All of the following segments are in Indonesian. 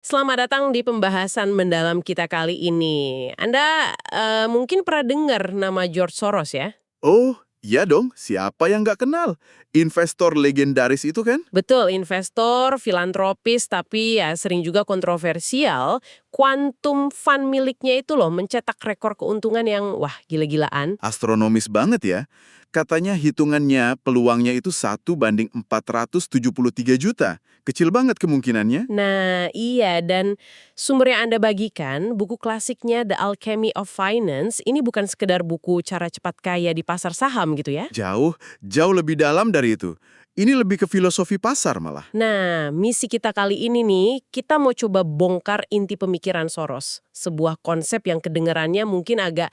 Selamat datang di pembahasan mendalam kita kali ini. Anda mungkin pernah dengar nama George Soros ya? Oh, iya dong. Siapa yang nggak kenal? Investor legendaris itu kan? Betul, investor, filantropis, tapi ya sering juga kontroversial. Quantum fund miliknya itu loh mencetak rekor keuntungan yang wah gila-gilaan. Astronomis banget ya. Katanya hitungannya peluangnya itu 1 banding 473 juta. Kecil banget kemungkinannya. Nah, iya, dan sumber yang Anda bagikan, buku klasiknya The Alchemy of Finance, ini bukan sekedar buku cara cepat kaya di pasar saham gitu ya. Jauh, jauh lebih dalam dari itu. Ini lebih ke filosofi pasar malah. Nah, misi kita kali ini nih, kita mau coba bongkar inti pemikiran Soros. Sebuah konsep yang kedengarannya mungkin agak,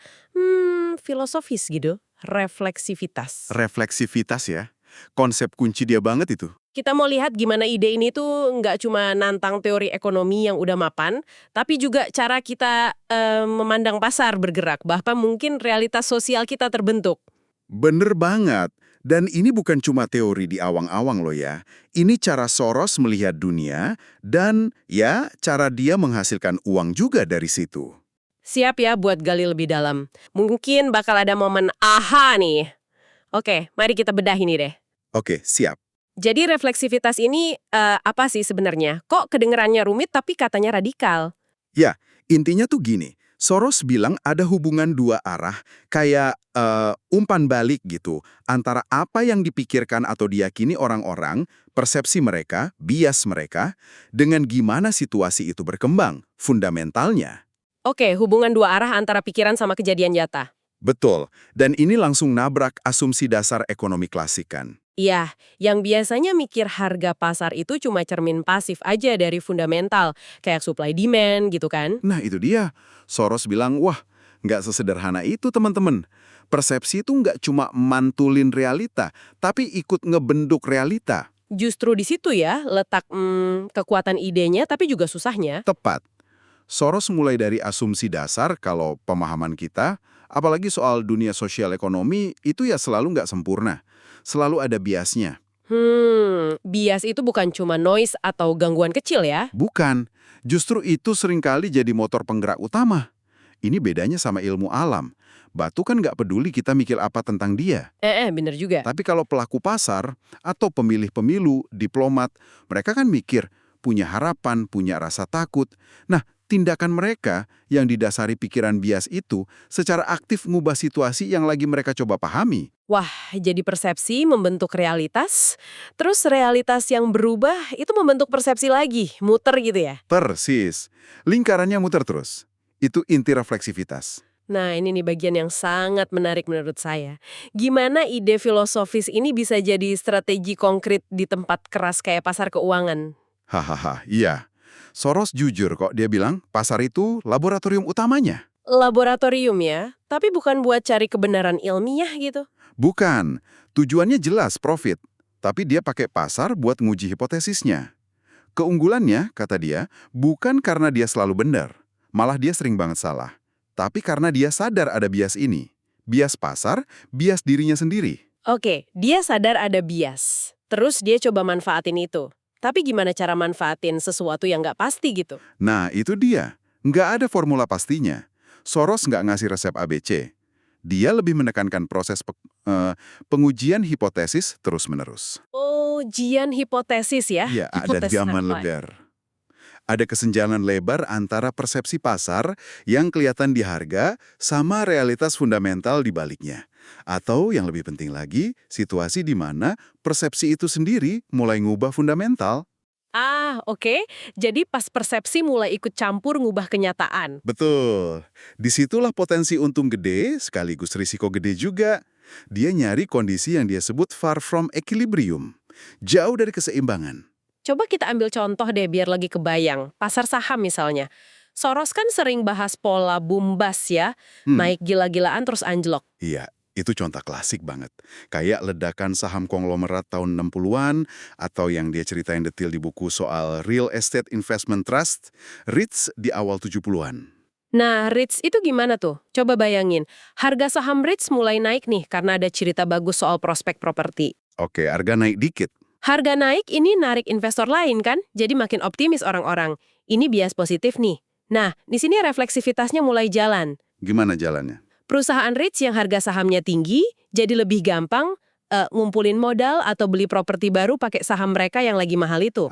filosofis gitu, refleksivitas. Refleksivitas ya. Konsep kunci dia banget itu. Kita mau lihat gimana ide ini tuh nggak cuma nantang teori ekonomi yang udah mapan, tapi juga cara kita memandang pasar bergerak, bahkan mungkin realitas sosial kita terbentuk. Bener banget. Dan ini bukan cuma teori di awang-awang loh ya. Ini cara Soros melihat dunia dan ya cara dia menghasilkan uang juga dari situ. Siap ya buat gali lebih dalam. Mungkin bakal ada momen aha nih. Oke, mari kita bedah ini deh. Oke, siap. Jadi refleksivitas ini apa sih sebenarnya? Kok kedengerannya rumit tapi katanya radikal? Ya, intinya tuh gini. Soros bilang ada hubungan dua arah, kayak umpan balik gitu, antara apa yang dipikirkan atau diyakini orang-orang, persepsi mereka, bias mereka, dengan gimana situasi itu berkembang, fundamentalnya. Oke, hubungan dua arah antara pikiran sama kejadian nyata. Betul, dan ini langsung nabrak asumsi dasar ekonomi klasik kan. Iya, yang biasanya mikir harga pasar itu cuma cermin pasif aja dari fundamental, kayak supply demand gitu kan? Nah itu dia, Soros bilang, wah nggak sesederhana itu teman-teman. Persepsi itu nggak cuma mantulin realita, tapi ikut ngebenduk realita. Justru di situ ya letak kekuatan idenya tapi juga susahnya. Tepat. Soros mulai dari asumsi dasar kalau pemahaman kita, apalagi soal dunia sosial ekonomi, itu ya selalu nggak sempurna. Selalu ada biasnya. Bias itu bukan cuma noise atau gangguan kecil ya? Bukan, justru itu seringkali jadi motor penggerak utama. Ini bedanya sama ilmu alam. Batu kan nggak peduli kita mikir apa tentang dia. Bener juga. Tapi kalau pelaku pasar atau pemilih pemilu, diplomat, mereka kan mikir, punya harapan, punya rasa takut. Nah, tindakan mereka yang didasari pikiran bias itu secara aktif mengubah situasi yang lagi mereka coba pahami. Wah, jadi persepsi membentuk realitas, terus realitas yang berubah itu membentuk persepsi lagi, muter gitu ya? Persis. Lingkarannya muter terus. Itu inti refleksivitas. Nah, ini nih bagian yang sangat menarik menurut saya. Gimana ide filosofis ini bisa jadi strategi konkret di tempat keras kayak pasar keuangan? Hahaha, iya. Soros jujur kok dia bilang pasar itu laboratorium utamanya. Laboratorium ya, tapi bukan buat cari kebenaran ilmiah gitu. Bukan. Tujuannya jelas profit. Tapi dia pakai pasar buat nguji hipotesisnya. Keunggulannya, kata dia, bukan karena dia selalu benar. Malah dia sering banget salah. Tapi karena dia sadar ada bias ini. Bias pasar, bias dirinya sendiri. Oke, dia sadar ada bias. Terus dia coba manfaatin itu. Tapi gimana cara manfaatin sesuatu yang nggak pasti gitu? Nah, itu dia. Nggak ada formula pastinya. Soros nggak ngasih resep ABC. Dia lebih menekankan proses pengujian hipotesis terus-menerus. Oh, ujian hipotesis ya? Ya, ada Hipotesis gaman apa? lebar. Ada kesenjangan lebar antara persepsi pasar yang kelihatan di harga sama realitas fundamental di baliknya. Atau yang lebih penting lagi, situasi di mana persepsi itu sendiri mulai ngubah fundamental. Ah, oke. Jadi pas persepsi mulai ikut campur ngubah kenyataan. Betul. Disitulah potensi untung gede sekaligus risiko gede juga. Dia nyari kondisi yang dia sebut far from equilibrium. Jauh dari keseimbangan. Coba kita ambil contoh deh biar lagi kebayang. Pasar saham misalnya. Soros kan sering bahas pola boom bust ya. Hmm, Naik gila-gilaan terus anjlok. iya, itu contoh klasik banget. Kayak ledakan saham konglomerat tahun 60-an, atau yang dia ceritain detail di buku soal Real Estate Investment Trust, REITs di awal 70-an. Nah, REITs itu gimana tuh? Coba bayangin. Harga saham REITs mulai naik nih karena ada cerita bagus soal prospek properti. Oke, harga naik dikit. Harga naik ini narik investor lain kan, jadi makin optimis orang-orang. Ini bias positif nih. Nah, di sini refleksivitasnya mulai jalan. Gimana jalannya? Perusahaan REITs yang harga sahamnya tinggi, jadi lebih gampang ngumpulin modal atau beli properti baru pakai saham mereka yang lagi mahal itu.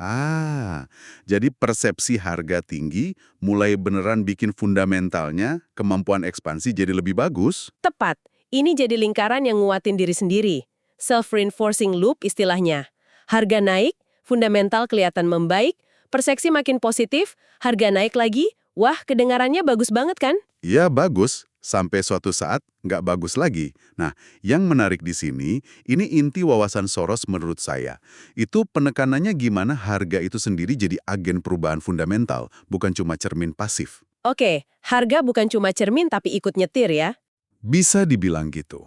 Jadi persepsi harga tinggi mulai beneran bikin fundamentalnya, kemampuan ekspansi jadi lebih bagus. Tepat, ini jadi lingkaran yang nguatin diri sendiri. Self-reinforcing loop istilahnya. Harga naik, fundamental kelihatan membaik, persepsi makin positif, harga naik lagi, wah kedengarannya bagus banget kan? Ya bagus, sampai suatu saat nggak bagus lagi. Nah, yang menarik di sini, ini inti wawasan Soros menurut saya. Itu penekanannya gimana harga itu sendiri jadi agen perubahan fundamental, bukan cuma cermin pasif. Oke, harga bukan cuma cermin tapi ikut nyetir ya. Bisa dibilang gitu.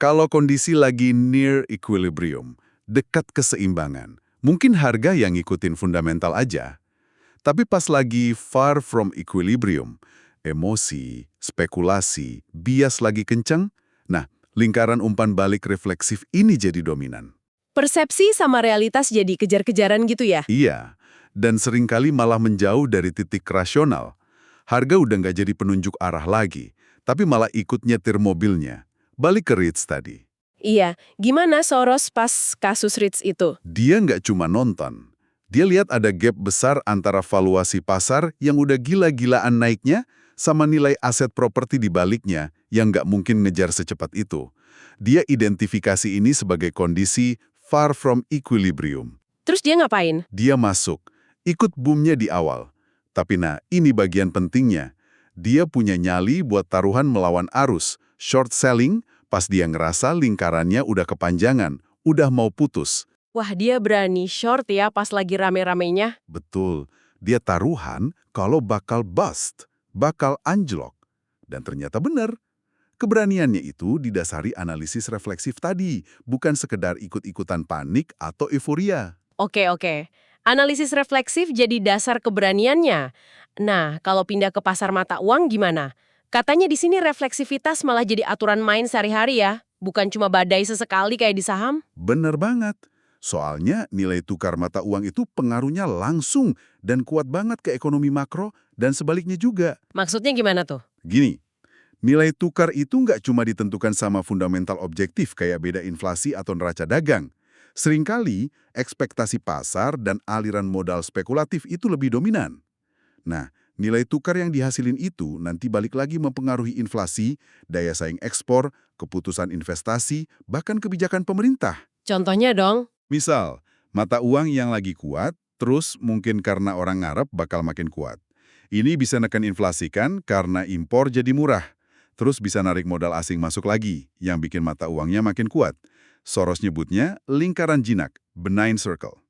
Kalau kondisi lagi near equilibrium, dekat keseimbangan, mungkin harga yang ngikutin fundamental aja. Tapi pas lagi far from equilibrium, emosi, spekulasi, bias lagi kencang, nah, lingkaran umpan balik refleksif ini jadi dominan. Persepsi sama realitas jadi kejar-kejaran gitu ya? Iya, dan seringkali malah menjauh dari titik rasional. Harga udah nggak jadi penunjuk arah lagi, tapi malah ikut nyetir mobilnya. Balik ke REITs tadi. Iya, gimana Soros pas kasus REITs itu? Dia nggak cuma nonton. Dia lihat ada gap besar antara valuasi pasar yang udah gila-gilaan naiknya sama nilai aset properti di baliknya yang nggak mungkin ngejar secepat itu. Dia identifikasi ini sebagai kondisi far from equilibrium. Terus dia ngapain? Dia masuk, ikut boomnya di awal. Tapi nah, ini bagian pentingnya. Dia punya nyali buat taruhan melawan arus, short selling, pas dia ngerasa lingkarannya udah kepanjangan, udah mau putus. Wah, dia berani short ya pas lagi rame-ramenya. Betul, dia taruhan kalau bakal bust, bakal anjlok. Dan ternyata benar. Keberaniannya itu didasari analisis refleksif tadi, bukan sekedar ikut-ikutan panik atau euforia. Oke. Analisis refleksif jadi dasar keberaniannya. Nah, kalau pindah ke pasar mata uang gimana? Katanya di sini refleksivitas malah jadi aturan main sehari-hari ya, bukan cuma badai sesekali kayak di saham. Benar banget. Soalnya nilai tukar mata uang itu pengaruhnya langsung dan kuat banget ke ekonomi makro dan sebaliknya juga. Maksudnya gimana tuh? Gini, nilai tukar itu nggak cuma ditentukan sama fundamental objektif kayak beda inflasi atau neraca dagang. Seringkali, ekspektasi pasar dan aliran modal spekulatif itu lebih dominan. Nah, nilai tukar yang dihasilin itu nanti balik lagi mempengaruhi inflasi, daya saing ekspor, keputusan investasi, bahkan kebijakan pemerintah. Contohnya dong. Misal, mata uang yang lagi kuat, terus mungkin karena orang ngarep bakal makin kuat. Ini bisa neken inflasi kan karena impor jadi murah. Terus bisa narik modal asing masuk lagi, yang bikin mata uangnya makin kuat. Soros nyebutnya lingkaran jinak, benign circle.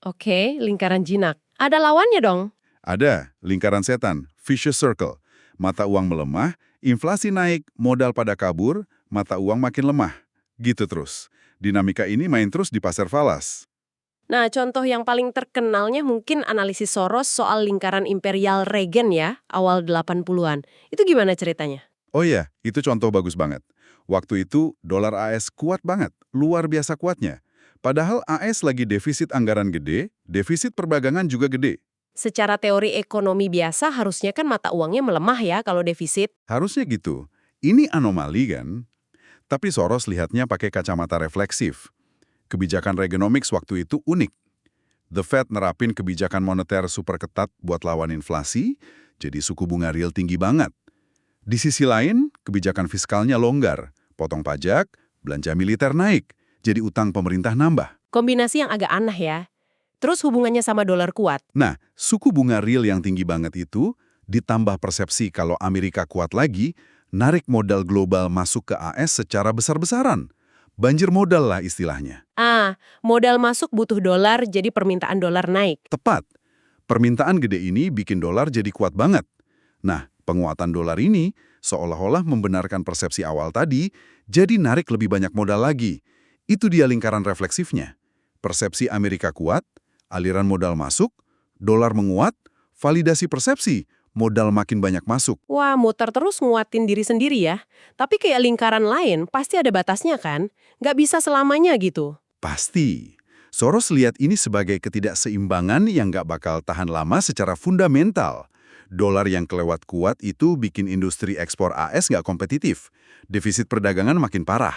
Oke, lingkaran jinak. Ada lawannya dong. Ada lingkaran setan, vicious circle. Mata uang melemah, inflasi naik, modal pada kabur, mata uang makin lemah. Gitu terus. Dinamika ini main terus di pasar falas. Nah, contoh yang paling terkenalnya mungkin analisis Soros soal lingkaran imperial Reagan ya, awal 80-an. Itu gimana ceritanya? Oh iya, itu contoh bagus banget. Waktu itu, dolar AS kuat banget, luar biasa kuatnya. Padahal AS lagi defisit anggaran gede, defisit perdagangan juga gede. Secara teori ekonomi biasa harusnya kan mata uangnya melemah ya kalau defisit. Harusnya gitu. Ini anomali kan? Tapi Soros lihatnya pakai kacamata refleksif. Kebijakan Reaganomics waktu itu unik. The Fed nerapin kebijakan moneter super ketat buat lawan inflasi, jadi suku bunga real tinggi banget. Di sisi lain, kebijakan fiskalnya longgar, potong pajak, belanja militer naik, jadi utang pemerintah nambah. Kombinasi yang agak aneh ya. Terus hubungannya sama dolar kuat. Nah, suku bunga real yang tinggi banget itu, ditambah persepsi kalau Amerika kuat lagi, narik modal global masuk ke AS secara besar-besaran. Banjir modal lah istilahnya. Modal masuk butuh dolar, jadi permintaan dolar naik. Tepat. Permintaan gede ini bikin dolar jadi kuat banget. Nah, penguatan dolar ini seolah-olah membenarkan persepsi awal tadi, jadi narik lebih banyak modal lagi. Itu dia lingkaran refleksifnya. Persepsi Amerika kuat, aliran modal masuk, dolar menguat, validasi persepsi, modal makin banyak masuk. Wah, muter terus nguatin diri sendiri ya. Tapi kayak lingkaran lain, pasti ada batasnya kan? Nggak bisa selamanya gitu. Pasti. Soros lihat ini sebagai ketidakseimbangan yang nggak bakal tahan lama secara fundamental. Dolar yang kelewat kuat itu bikin industri ekspor AS nggak kompetitif. Defisit perdagangan makin parah.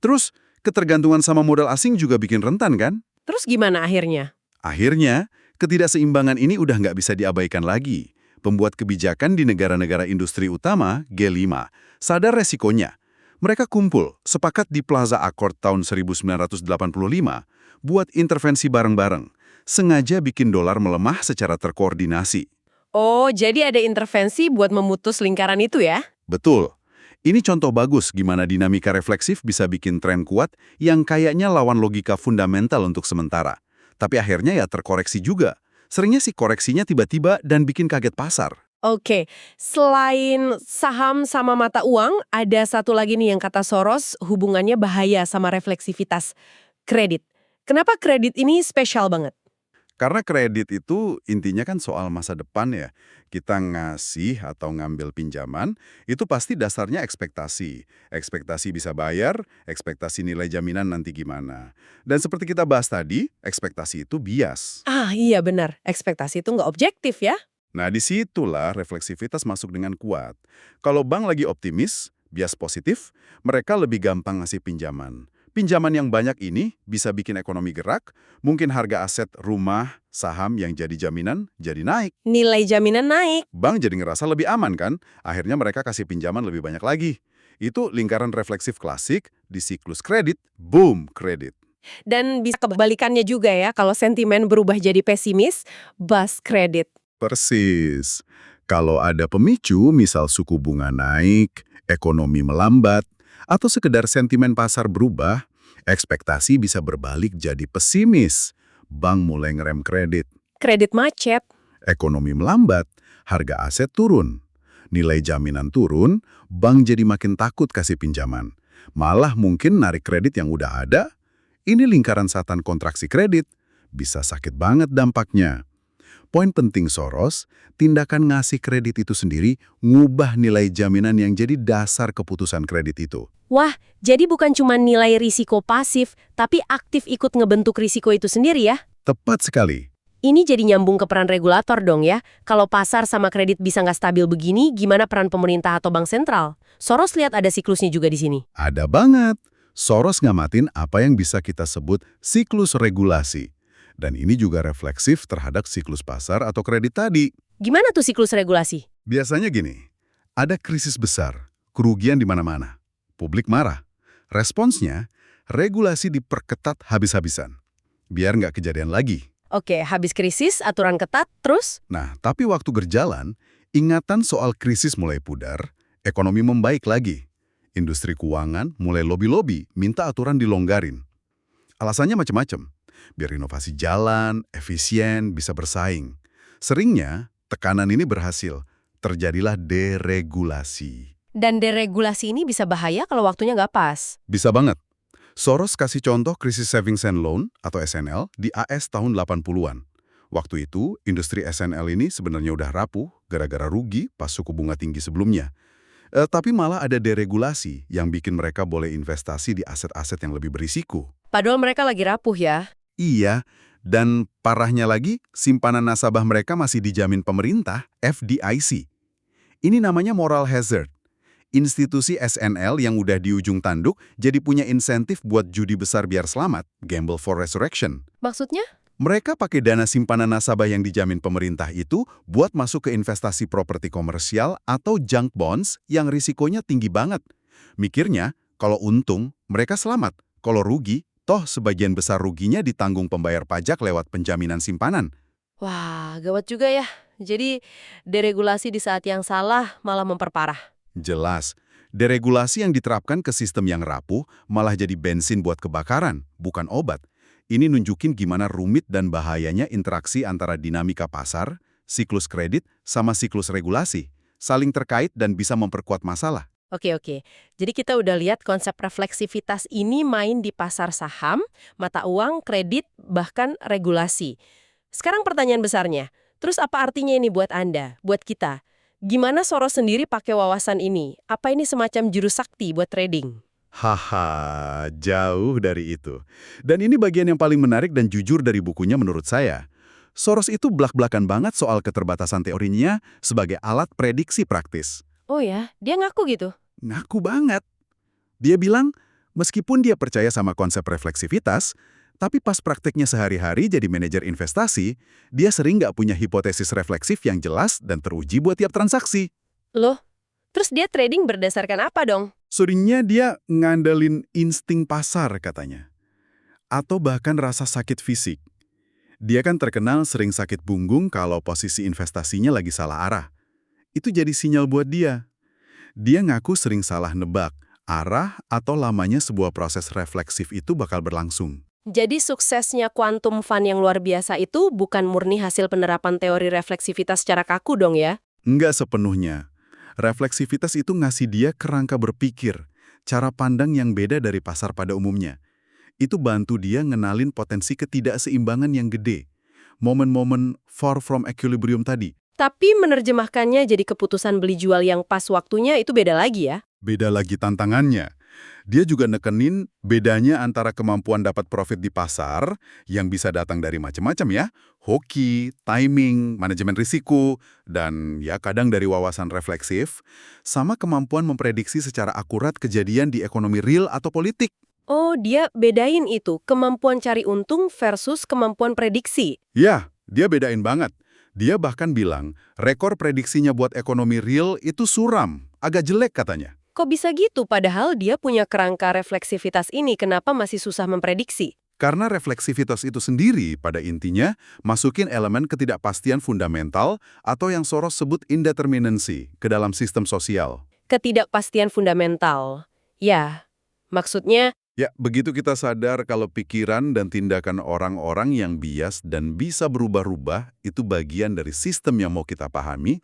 Terus, ketergantungan sama modal asing juga bikin rentan kan? Terus gimana akhirnya? Akhirnya, ketidakseimbangan ini udah nggak bisa diabaikan lagi. Pembuat kebijakan di negara-negara industri utama, G5, sadar resikonya. Mereka kumpul, sepakat di Plaza Accord tahun 1985, buat intervensi bareng-bareng, sengaja bikin dolar melemah secara terkoordinasi. Oh, jadi ada intervensi buat memutus lingkaran itu ya? Betul. Ini contoh bagus gimana dinamika refleksif bisa bikin tren kuat yang kayaknya lawan logika fundamental untuk sementara. Tapi akhirnya ya terkoreksi juga. Seringnya sih koreksinya tiba-tiba dan bikin kaget pasar. Oke, selain saham sama mata uang, ada satu lagi nih yang kata Soros hubungannya bahaya sama refleksivitas. Kredit. Kenapa kredit ini spesial banget? Karena kredit itu intinya kan soal masa depan ya. Kita ngasih atau ngambil pinjaman, itu pasti dasarnya ekspektasi. Ekspektasi bisa bayar, ekspektasi nilai jaminan nanti gimana. Dan seperti kita bahas tadi, ekspektasi itu bias. Ah iya benar, ekspektasi itu nggak objektif ya? Nah, disitulah refleksivitas masuk dengan kuat. Kalau bank lagi optimis, bias positif, mereka lebih gampang ngasih pinjaman. Pinjaman yang banyak ini bisa bikin ekonomi gerak, mungkin harga aset rumah, saham yang jadi jaminan jadi naik. Nilai jaminan naik. Bank jadi ngerasa lebih aman kan? Akhirnya mereka kasih pinjaman lebih banyak lagi. Itu lingkaran refleksif klasik, di siklus kredit, boom, kredit. Dan bisa kebalikannya juga ya, kalau sentimen berubah jadi pesimis, bust kredit. Persis. Kalau ada pemicu, misal suku bunga naik, ekonomi melambat, atau sekedar sentimen pasar berubah, ekspektasi bisa berbalik jadi pesimis. Bank mulai ngerem kredit. Kredit macet. Ekonomi melambat, harga aset turun. Nilai jaminan turun, bank jadi makin takut kasih pinjaman. Malah mungkin narik kredit yang udah ada. Ini lingkaran setan kontraksi kredit. Bisa sakit banget dampaknya. Poin penting Soros, tindakan ngasih kredit itu sendiri ngubah nilai jaminan yang jadi dasar keputusan kredit itu. Wah, jadi bukan cuma nilai risiko pasif, tapi aktif ikut ngebentuk risiko itu sendiri ya? Tepat sekali. Ini jadi nyambung ke peran regulator dong ya. Kalau pasar sama kredit bisa nggak stabil begini, gimana peran pemerintah atau bank sentral? Soros lihat ada siklusnya juga di sini. Ada banget. Soros ngamatin apa yang bisa kita sebut siklus regulasi. Dan ini juga refleksif terhadap siklus pasar atau kredit tadi. Gimana tuh siklus regulasi? Biasanya gini, ada krisis besar, kerugian di mana-mana. Publik marah. Responsnya, regulasi diperketat habis-habisan. Biar nggak kejadian lagi. Oke, habis krisis, aturan ketat, terus? Nah, tapi waktu berjalan, ingatan soal krisis mulai pudar, ekonomi membaik lagi. Industri keuangan mulai lobi-lobi, minta aturan dilonggarin. Alasannya macam-macam. Biar inovasi jalan, efisien, bisa bersaing. Seringnya, tekanan ini berhasil. Terjadilah deregulasi. Dan deregulasi ini bisa bahaya kalau waktunya nggak pas. Bisa banget. Soros kasih contoh krisis Savings and Loan atau SNL di AS tahun 80-an. Waktu itu, industri SNL ini sebenarnya udah rapuh gara-gara rugi pas suku bunga tinggi sebelumnya. Tapi malah ada deregulasi yang bikin mereka boleh investasi di aset-aset yang lebih berisiko. Padahal mereka lagi rapuh ya. Iya, dan parahnya lagi, simpanan nasabah mereka masih dijamin pemerintah, FDIC. Ini namanya moral hazard. Institusi SNL yang udah di ujung tanduk jadi punya insentif buat judi besar biar selamat, gamble for resurrection. Maksudnya? Mereka pakai dana simpanan nasabah yang dijamin pemerintah itu buat masuk ke investasi properti komersial atau junk bonds yang risikonya tinggi banget. Mikirnya, kalau untung, mereka selamat. Kalau rugi, toh sebagian besar ruginya ditanggung pembayar pajak lewat penjaminan simpanan. Wah, gawat juga ya. Jadi, deregulasi di saat yang salah malah memperparah. Jelas, deregulasi yang diterapkan ke sistem yang rapuh malah jadi bensin buat kebakaran, bukan obat. Ini nunjukin gimana rumit dan bahayanya interaksi antara dinamika pasar, siklus kredit, sama siklus regulasi. Saling terkait dan bisa memperkuat masalah. Oke. Jadi kita udah lihat konsep refleksivitas ini main di pasar saham, mata uang, kredit, bahkan regulasi. Sekarang pertanyaan besarnya, terus apa artinya ini buat Anda, buat kita? Gimana Soros sendiri pakai wawasan ini? Apa ini semacam jurus sakti buat trading? Haha, jauh dari itu. Dan ini bagian yang paling menarik dan jujur dari bukunya menurut saya. Soros itu blak-blakan banget soal keterbatasan teorinya sebagai alat prediksi praktis. Oh ya, dia ngaku gitu? Ngaku banget. Dia bilang, meskipun dia percaya sama konsep refleksivitas, tapi pas prakteknya sehari-hari jadi manajer investasi, dia sering nggak punya hipotesis refleksif yang jelas dan teruji buat tiap transaksi. Loh, terus dia trading berdasarkan apa dong? Seringnya dia ngandelin insting pasar katanya. Atau bahkan rasa sakit fisik. Dia kan terkenal sering sakit punggung kalau posisi investasinya lagi salah arah. Itu jadi sinyal buat dia. Dia ngaku sering salah nebak, arah atau lamanya sebuah proses refleksif itu bakal berlangsung. Jadi suksesnya quantum fund yang luar biasa itu bukan murni hasil penerapan teori refleksivitas secara kaku dong ya? Enggak sepenuhnya. Refleksivitas itu ngasih dia kerangka berpikir, cara pandang yang beda dari pasar pada umumnya. Itu bantu dia ngenalin potensi ketidakseimbangan yang gede. Momen-momen far from equilibrium tadi. Tapi menerjemahkannya jadi keputusan beli jual yang pas waktunya itu beda lagi ya? Beda lagi tantangannya. Dia juga nekenin bedanya antara kemampuan dapat profit di pasar yang bisa datang dari macam-macam ya. Hoki, timing, manajemen risiko, dan ya kadang dari wawasan refleksif, sama kemampuan memprediksi secara akurat kejadian di ekonomi real atau politik. Oh, dia bedain itu, kemampuan cari untung versus kemampuan prediksi. Ya, dia bedain banget. Dia bahkan bilang, rekor prediksinya buat ekonomi real itu suram, agak jelek katanya. Kok bisa gitu padahal dia punya kerangka refleksivitas ini, kenapa masih susah memprediksi? Karena refleksivitas itu sendiri pada intinya masukin elemen ketidakpastian fundamental atau yang Soros sebut indeterminacy ke dalam sistem sosial. Ketidakpastian fundamental. Ya, maksudnya Ya, begitu kita sadar kalau pikiran dan tindakan orang-orang yang bias dan bisa berubah-ubah itu bagian dari sistem yang mau kita pahami,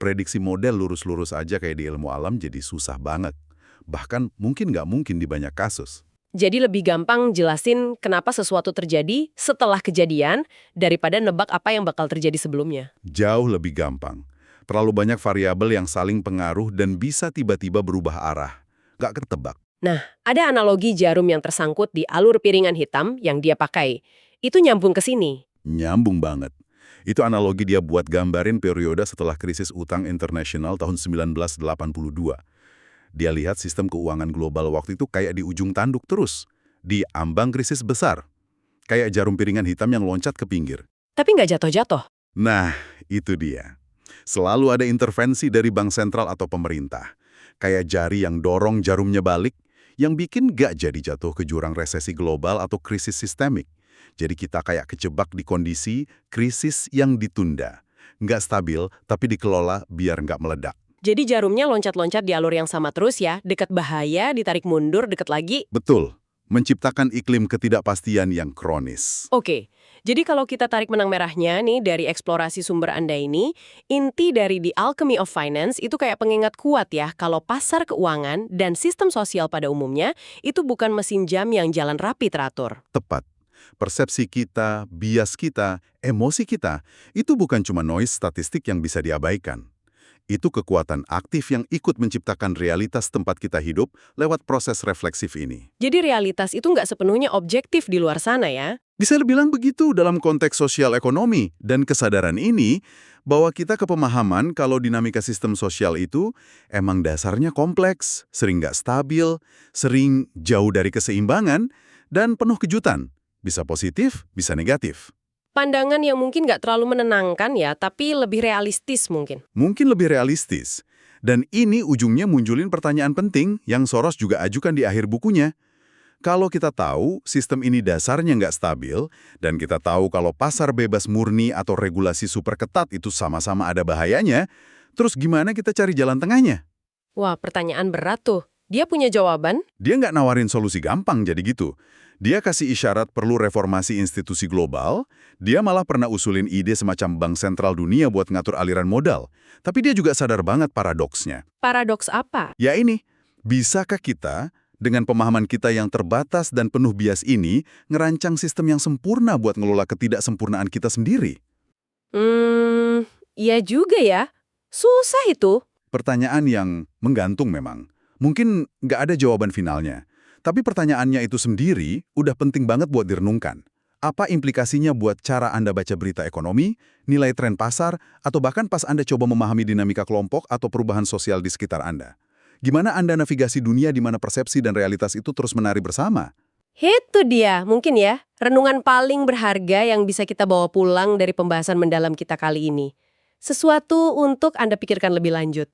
prediksi model lurus-lurus aja kayak di ilmu alam jadi susah banget. Bahkan mungkin nggak mungkin di banyak kasus. jadi lebih gampang jelasin kenapa sesuatu terjadi setelah kejadian daripada nebak apa yang bakal terjadi sebelumnya. Jauh lebih gampang. Terlalu banyak variabel yang saling pengaruh dan bisa tiba-tiba berubah arah. Nggak ketebak. Nah, ada analogi jarum yang tersangkut di alur piringan hitam yang dia pakai. Itu nyambung ke sini. Nyambung banget. Itu analogi dia buat gambarin periode setelah krisis utang internasional tahun 1982. Dia lihat sistem keuangan global waktu itu kayak di ujung tanduk terus. Di ambang krisis besar. Kayak jarum piringan hitam yang loncat ke pinggir. Tapi nggak jatuh-jatuh. Nah, itu dia. Selalu ada intervensi dari bank sentral atau pemerintah. Kayak jari yang dorong jarumnya balik, yang bikin gak jadi jatuh ke jurang resesi global atau krisis sistemik. Jadi kita kayak kejebak di kondisi krisis yang ditunda. Nggak stabil, tapi dikelola biar nggak meledak. Jadi jarumnya loncat-loncat di alur yang sama terus ya, dekat bahaya, ditarik mundur, dekat lagi. Betul, menciptakan iklim ketidakpastian yang kronis. Oke, jadi kalau kita tarik benang merahnya nih dari eksplorasi sumber Anda ini, inti dari The Alchemy of Finance itu kayak pengingat kuat ya kalau pasar keuangan dan sistem sosial pada umumnya itu bukan mesin jam yang jalan rapi teratur. Tepat. Persepsi kita, bias kita, emosi kita, itu bukan cuma noise statistik yang bisa diabaikan. Itu kekuatan aktif yang ikut menciptakan realitas tempat kita hidup lewat proses refleksif ini. Jadi realitas itu nggak sepenuhnya objektif di luar sana ya. Bisa dibilang begitu dalam konteks sosial ekonomi, dan kesadaran ini bahwa kita kepemahaman kalau dinamika sistem sosial itu emang dasarnya kompleks, sering nggak stabil, sering jauh dari keseimbangan, dan penuh kejutan. Bisa positif, bisa negatif. Pandangan yang mungkin nggak terlalu menenangkan ya, tapi lebih realistis mungkin. Mungkin lebih realistis. Dan ini ujungnya munculin pertanyaan penting yang Soros juga ajukan di akhir bukunya. Kalau kita tahu sistem ini dasarnya nggak stabil, dan kita tahu kalau pasar bebas murni atau regulasi super ketat itu sama-sama ada bahayanya, terus gimana kita cari jalan tengahnya? Wah, pertanyaan berat tuh. Dia punya jawaban? Dia nggak nawarin solusi gampang jadi gitu. Dia kasih isyarat perlu reformasi institusi global, dia malah pernah usulin ide semacam bank sentral dunia buat ngatur aliran modal. Tapi dia juga sadar banget paradoksnya. Paradoks apa? Ya ini, bisakah kita, dengan pemahaman kita yang terbatas dan penuh bias ini, ngerancang sistem yang sempurna buat ngelola ketidaksempurnaan kita sendiri? Iya juga ya. Susah itu. Pertanyaan yang menggantung memang. Mungkin nggak ada jawaban finalnya. Tapi pertanyaannya itu sendiri udah penting banget buat direnungkan. Apa implikasinya buat cara Anda baca berita ekonomi, nilai tren pasar, atau bahkan pas Anda coba memahami dinamika kelompok atau perubahan sosial di sekitar Anda? Gimana Anda navigasi dunia di mana persepsi dan realitas itu terus menari bersama? Itu dia, mungkin ya, renungan paling berharga yang bisa kita bawa pulang dari pembahasan mendalam kita kali ini. Sesuatu untuk Anda pikirkan lebih lanjut.